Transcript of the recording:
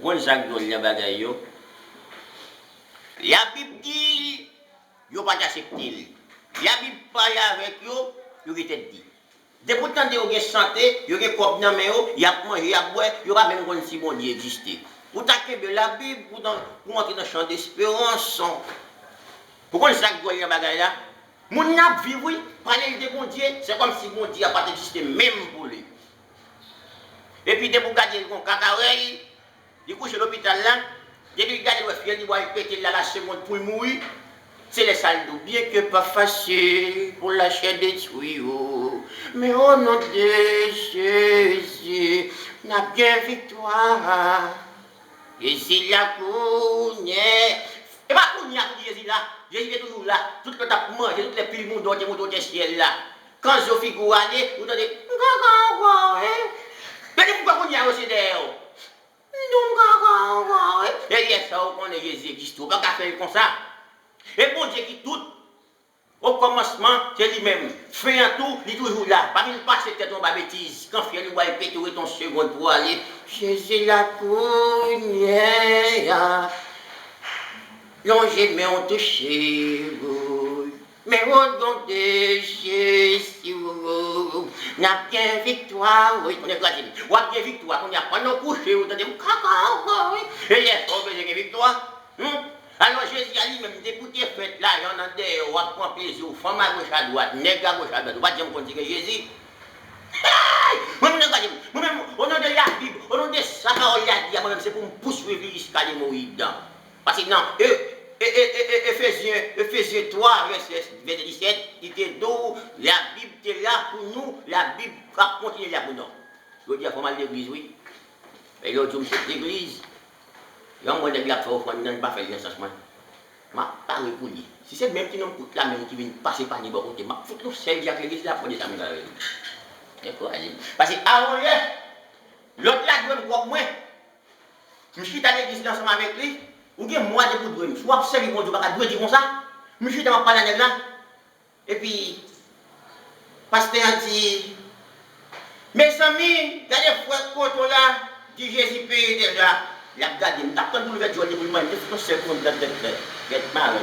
Gon sak do le bagay yo. La Bible dit yo pas accepter. La Bible parle avec yo, yo qui te dit. De pourtant yo gen santé, yo gen corps nan men yo, y a manger, y a boire, yo pas même kon si bon Dieu exister. Pour taquer la Bible pour entrer dans le champ d'espérance. Pour qu'on sak do le bagay là. Moun n'a vivre, parler de bon Dieu, c'est comme si bon Dieu n'a pas existé même pour lui. Et puis, de pour garder le cacahuète, il couche à l'hôpital là, depuis garder le fiel, il va répéter la seconde pour mourir. C'est les salles d'eau, bien que pas facile pour la chair des tuyaux. Mais au nom de Jésus, n'a bien victoire. Jésus la cogne. Et pas cogne Jésus là. Jésus est toujours là. Tout le temps pour manger, toutes les piles monde dans le ciel là. Quand je figure aller, vous entendez. Mais pourquoi vous n'y avez aussi d'ailleurs? Et il y a ça, on est Jésus Christ, on ne peut pas faire comme ça. Et bon Dieu qui tout, au commencement, c'est lui-même. Fait un tout, il est toujours là. Pas qu'il passe tête en bas bêtise. Quand il va répéter ton second pour aller. Jésus la cognée. Longez, mais on touche vous. Mais au nom de Jésus, n'a bien victoire, oui, on est gardé. On a bien victoire, on n'a pas nos coucher, on a des cacao, oui. Et il y a une victoire. Alors Jésus a dit, même depuis fait là, il y en a des, on va prendre plaisir, femme à gauche à droite, nègre à gauche à droite, on va dire qu'on dit que Jésus. Moi-même, au nom de la Bible, au nom de sa parole, il a dit, moi-même, c'est pour me poursuivre jusqu'à l'hémorroïde. Parce que non, Ephésiens 3, verset 17, il dit la Bible est là pour nous, la Bible va continuer là pour nous. Je veux dire, il faut mal l'église, oui. Et l'autre, c'est l'église. Il y a un monde qui a fait offrande, il n'a pas fait le changement. Je ne vais pas répondre. Si c'est même qui nous coûte la même qui vient passer par les côté, je vais nous servir avec l'église là pour des amis. Parce que avant, l'autre là, je vais me moi. Je suis à l'église ensemble avec lui. Ou bien moi de bout de bruit, soit observer mon Dieu, pas de dire comme ça, monsieur dans ma parole là, et puis, pasteur a dit, mes amis, regardez frère Koto là, dit Jésus paye déjà, il a gardé, il a attendu le jour de vous, il a fait une seconde de tête, il est mal,